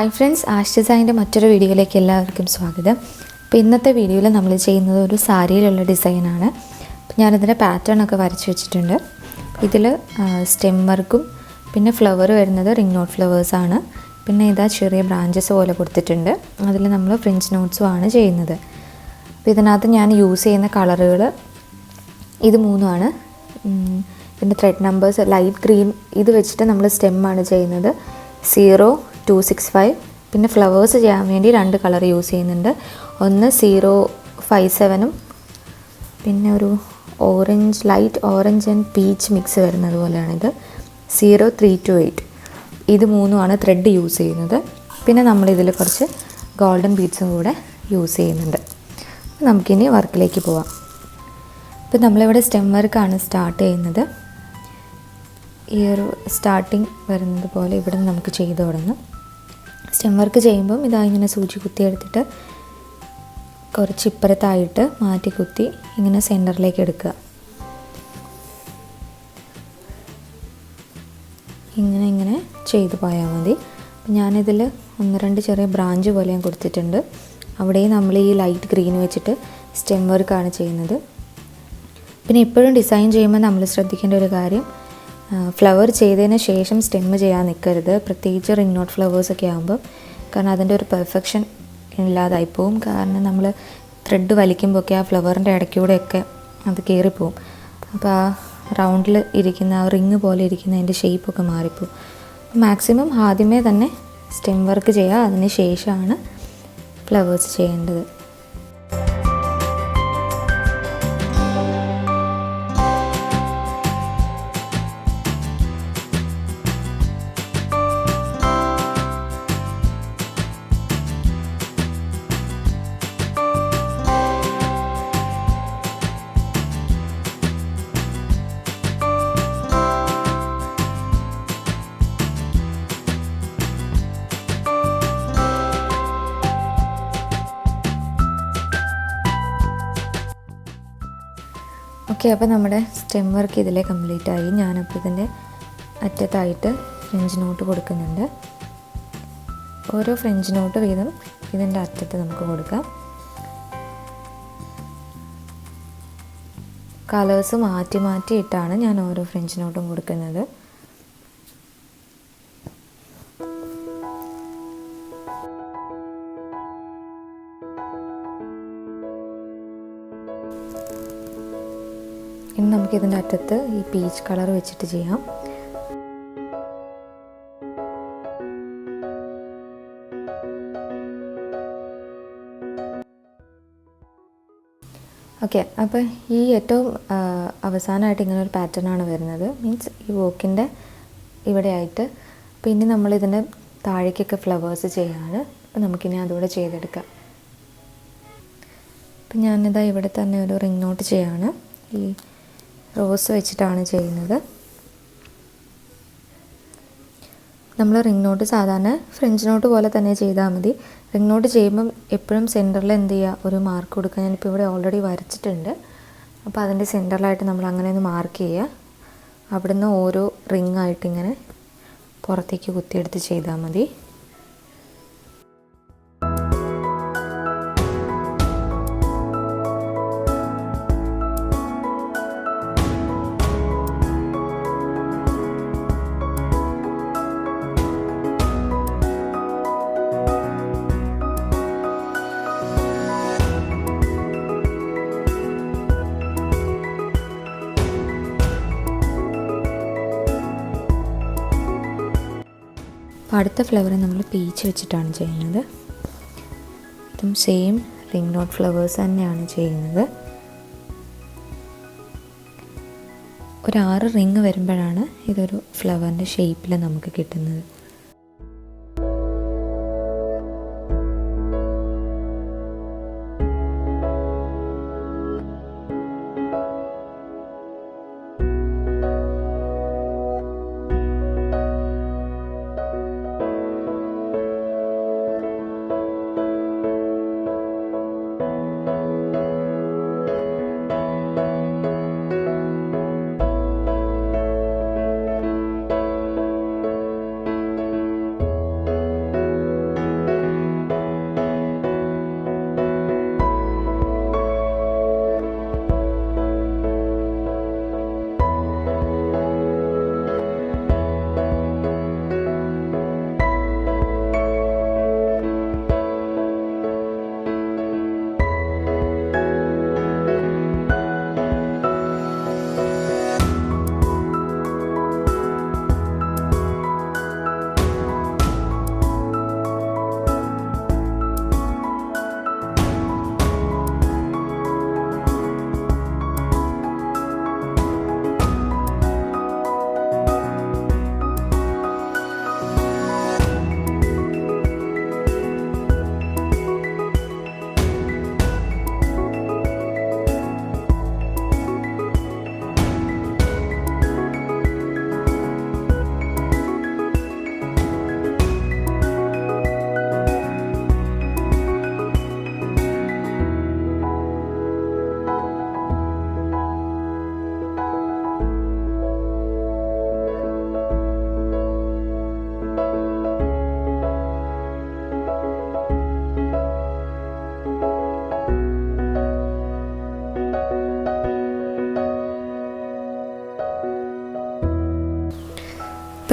Hi friends, ash ഡിസൈൻ്റെ മറ്റൊരു വീഡിയോയിലേക്ക് എല്ലാവർക്കും സ്വാഗതം. അപ്പോൾ ഇന്നത്തെ വീഡിയോയിൽ നമ്മൾ ചെയ്യുന്നത് ഒരു സാരിയിലുള്ള ഡിസൈനാണ്. അപ്പോൾ ഞാനിതിൻ്റെ പാറ്റേണൊക്കെ വരച്ച് വെച്ചിട്ടുണ്ട്. ഇതിൽ സ്റ്റെം വർക്കും പിന്നെ ഫ്ലവർ വരുന്നത് റിംഗ് നോട്ട് ഫ്ലവേഴ്സാണ്. പിന്നെ ഇതാ ചെറിയ ബ്രാഞ്ചസ് പോലെ കൊടുത്തിട്ടുണ്ട്. അതിൽ നമ്മൾ ഫ്രിഞ്ച് നോട്ട്സും ആണ് ചെയ്യുന്നത്. അപ്പോൾ ഇതിനകത്ത് ഞാൻ യൂസ് ചെയ്യുന്ന കളറുകൾ ഇത് മൂന്നുമാണ്. ഇതിൻ്റെ ത്രെഡ് നമ്പേഴ്സ് ലൈറ്റ് ഗ്രീൻ ഇത് വെച്ചിട്ട് നമ്മൾ സ്റ്റെമ്മാണ് ചെയ്യുന്നത്. 0265 പിന്നെ ഫ്ലവേഴ്സ് ചെയ്യാൻ വേണ്ടി രണ്ട് കളർ യൂസ് ചെയ്യുന്നുണ്ട്. ഒന്ന് 057ഉം പിന്നെ ഒരു orange light orange and peach mix വരുന്നത് പോലെയാണിത് 0328. ഇത് മൂന്നുമാണ് ത്രെഡ് യൂസ് ചെയ്യുന്നത്. പിന്നെ നമ്മളിതിൽ കുറച്ച് ഗോൾഡൻ ബീഡ്സും കൂടെ യൂസ് ചെയ്യുന്നുണ്ട്. അപ്പോൾ നമുക്കിനി വർക്കിലേക്ക് പോവാം. ഇപ്പോൾ നമ്മളിവിടെ സ്റ്റെം വർക്കാണ് സ്റ്റാർട്ട് ചെയ്യുന്നത്. ഈ ഒരു സ്റ്റാർട്ടിങ് വരുന്നത് പോലെ ഇവിടെ നമുക്ക് ചെയ്ത് തുടങ്ങാം. സ്റ്റെം വർക്ക് ചെയ്യുമ്പം ഇതാ ഇങ്ങനെ സൂചി കുത്തിയെടുത്തിട്ട് കുറച്ച് ഇപ്പുറത്തായിട്ട് മാറ്റി കുത്തി ഇങ്ങനെ സെൻറ്ററിലേക്ക് എടുക്കുക. ഇങ്ങനെ ചെയ്ത് പോയാൽ മതി. അപ്പം ഞാനിതിൽ 1-2 ചെറിയ ബ്രാഞ്ച് പോലെ ഞാൻ കൊടുത്തിട്ടുണ്ട്. അവിടെ നമ്മൾ ഈ ലൈറ്റ് ഗ്രീൻ വെച്ചിട്ട് സ്റ്റെം വർക്കാണ് ചെയ്യുന്നത്. പിന്നെ എപ്പോഴും ഡിസൈൻ ചെയ്യുമ്പോൾ നമ്മൾ ശ്രദ്ധിക്കേണ്ട ഒരു കാര്യം, ഫ്ലവർ ചെയ്തതിന് ശേഷം സ്റ്റെം ചെയ്യാൻ നിൽക്കരുത്. പ്രത്യേകിച്ച് റിംഗ് നോട്ട് ഫ്ലവേഴ്സൊക്കെ ആകുമ്പോൾ, കാരണം അതിൻ്റെ ഒരു പെർഫെക്ഷൻ ഇല്ലാതായിപ്പോവും. കാരണം നമ്മൾ ത്രെഡ് വലിക്കുമ്പോഴൊക്കെ ആ ഫ്ലവറിൻ്റെ ഇടയ്ക്കൂടെയൊക്കെ അത് കയറിപ്പോവും. അപ്പോൾ ആ റൗണ്ടിൽ ഇരിക്കുന്ന ആ റിങ് പോലെ ഇരിക്കുന്നതിൻ്റെ ഷേപ്പൊക്കെ മാറിപ്പോവും. മാക്സിമം ആദ്യമേ തന്നെ സ്റ്റെം വർക്ക് ചെയ്യുക, അതിന് ശേഷമാണ് ഫ്ലവേഴ്സ് ചെയ്യേണ്ടത്. ഓക്കെ, അപ്പോൾ നമ്മുടെ സ്റ്റെം വർക്ക് ഇതിലെ കംപ്ലീറ്റ് ആയി. ഞാനപ്പോൾ ഇതിൻ്റെ അറ്റത്തായിട്ട് ഫ്രഞ്ച് നോട്ട് കൊടുക്കുന്നുണ്ട്. ഓരോ ഫ്രഞ്ച് നോട്ട് വീതം ഇതിൻ്റെ അറ്റത്ത് നമുക്ക് കൊടുക്കാം. കളേഴ്സ് മാറ്റി മാറ്റി ഇട്ടാണ് ഞാൻ ഓരോ ഫ്രഞ്ച് നോട്ടും കൊടുക്കുന്നത്. ഇനി നമുക്കിതിൻ്റെ അറ്റത്ത് ഈ പീച്ച് കളർ വെച്ചിട്ട് ചെയ്യാം. ഓക്കെ, അപ്പോൾ ഈ ഏറ്റവും അവസാനമായിട്ട് ഇങ്ങനെ ഒരു പാറ്റേണാണ് വരുന്നത്. മീൻസ് ഈ വോക്കിൻ്റെ ഇവിടെയായിട്ട്. പിന്നെ നമ്മളിതിൻ്റെ താഴേക്കൊക്കെ ഫ്ലവേഴ്സ് ചെയ്യാണ്. അപ്പോൾ നമുക്കിനി അതുകൂടെ ചെയ്തെടുക്കാം. അപ്പം ഞാനിതാ ഇവിടെ തന്നെ ഒരു റിംഗ് നോട്ട് ചെയ്യാണ്. ഈ റോസ് വെച്ചിട്ടാണ് ചെയ്യുന്നത്. നമ്മൾ റിംഗ് നോട്ട് സാധാരണ ഫ്രഞ്ച് നോട്ട് പോലെ തന്നെ ചെയ്താൽ മതി. റിംഗ് നോട്ട് ചെയ്യുമ്പം എപ്പോഴും സെൻറ്ററിൽ എന്ത് ചെയ്യുക, ഒരു മാർക്ക് കൊടുക്കുക. ഞാനിപ്പോൾ ഇവിടെ ഓൾറെഡി വരച്ചിട്ടുണ്ട്. അപ്പോൾ അതിൻ്റെ സെൻറ്ററിലായിട്ട് നമ്മൾ അങ്ങനെ ഒന്ന് മാർക്ക് ചെയ്യുക. അവിടുന്ന് ഓരോ റിംഗ് ആയിട്ട് ഇങ്ങനെ പുറത്തേക്ക് കുത്തിയെടുത്ത് ചെയ്താൽ മതി. അടുത്ത ഫ്ലവർ നമ്മൾ പീച്ച് വെച്ചിട്ടാണ് ചെയ്യുന്നത്. ഇതും സെയിം റിംഗ് നോട്ട് ഫ്ലവേഴ്സ് തന്നെയാണ് ചെയ്യുന്നത്. ഒരു 6 റിങ് വരുമ്പോഴാണ് ഇതൊരു ഫ്ലവറിൻ്റെ ഷേപ്പിൽ നമുക്ക് കിട്ടുന്നത്.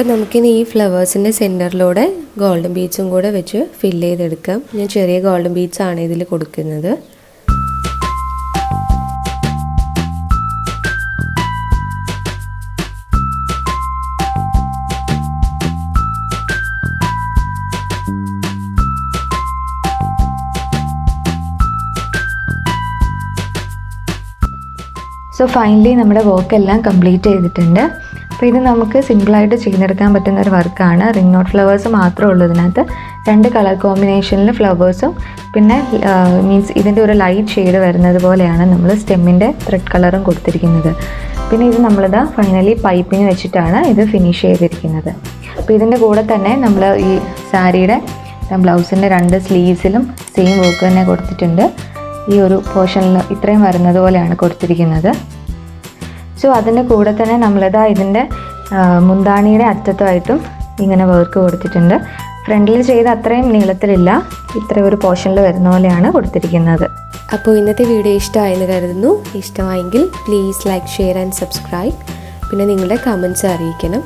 അപ്പോൾ നമുക്കിനി ഈ ഫ്ലവേഴ്സിൻ്റെ സെൻറ്ററിലൂടെ ഗോൾഡൻ ബീഡ്സും കൂടെ വെച്ച് ഫില്ല് ചെയ്തെടുക്കാം. ഞാൻ ചെറിയ ഗോൾഡൻ ബീഡ്സ് ആണ് ഇതിൽ കൊടുക്കുന്നത്. സോ ഫൈനലി നമ്മുടെ വർക്കെല്ലാം കംപ്ലീറ്റ് ചെയ്തിട്ടുണ്ട്. അപ്പോൾ ഇത് നമുക്ക് സിമ്പിളായിട്ട് ചെയ്തെടുക്കാൻ പറ്റുന്ന ഒരു വർക്കാണ്. റിംഗ് നോട്ട് ഫ്ലവേഴ്സ് മാത്രമേ ഉള്ളൂ ഇതിനകത്ത്. 2 കളർ കോമ്പിനേഷനിൽ ഫ്ലവേഴ്സും പിന്നെ മീൻസ് ഇതിൻ്റെ ഒരു ലൈറ്റ് ഷെയ്ഡ് വരുന്നത് പോലെയാണ് നമ്മൾ സ്റ്റെമ്മിൻ്റെ ത്രെഡ് കളറും കൊടുത്തിരിക്കുന്നത്. പിന്നെ ഇത് നമ്മളിതാ ഫൈനലി പൈപ്പിങ് വെച്ചിട്ടാണ് ഇത് ഫിനിഷ് ചെയ്തിരിക്കുന്നത്. അപ്പോൾ ഇതിൻ്റെ കൂടെ തന്നെ നമ്മൾ ഈ സാരിയുടെ ബ്ലൗസിൻ്റെ 2 സ്ലീവ്സിലും സെയിം വർക്ക് തന്നെ കൊടുത്തിട്ടുണ്ട്. ഈ ഒരു പോർഷനിൽ ഇത്രയും വരുന്നത് പോലെയാണ് കൊടുത്തിരിക്കുന്നത്. സോ അതിൻ്റെ കൂടെ തന്നെ നമ്മളിതാ ഇതിൻ്റെ മുന്താണിയുടെ അറ്റത്തുമായിട്ടും ഇങ്ങനെ വർക്ക് കൊടുത്തിട്ടുണ്ട്. ഫ്രണ്ടിൽ ചെയ്ത അത്രയും നീളത്തിലില്ല, ഇത്രയും ഒരു പോർഷനിൽ വരുന്ന പോലെയാണ് കൊടുത്തിരിക്കുന്നത്. അപ്പോൾ ഇന്നത്തെ വീഡിയോ ഇഷ്ടമായെന്ന് കരുതുന്നു. ഇഷ്ടമായെങ്കിൽ please like, share and subscribe. പിന്നെ നിങ്ങളുടെ കമൻറ്റ്സ് അറിയിക്കണം.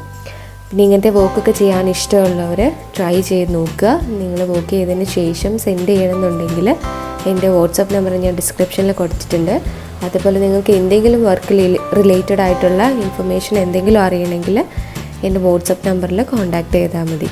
പിന്നെ ഇങ്ങനത്തെ വർക്കൊക്കെ ചെയ്യാൻ ഇഷ്ടമുള്ളവർ ട്രൈ ചെയ്ത് നോക്കുക. നിങ്ങൾ വർക്ക് ചെയ്തതിന് ശേഷം സെൻഡ് ചെയ്യണമെന്നുണ്ടെങ്കിൽ എൻ്റെ വാട്സപ്പ് നമ്പർ ഞാൻ ഡിസ്ക്രിപ്ഷനിൽ കൊടുത്തിട്ടുണ്ട്. അതുപോലെ നിങ്ങൾക്ക് എന്തെങ്കിലും വർക്ക് റിലേറ്റഡ് ആയിട്ടുള്ള ഇൻഫർമേഷൻ എന്തെങ്കിലും അറിയണമെങ്കിൽ എൻ്റെ വാട്സപ്പ് നമ്പറിൽ കോൺടാക്റ്റ് ചെയ്താൽ മതി.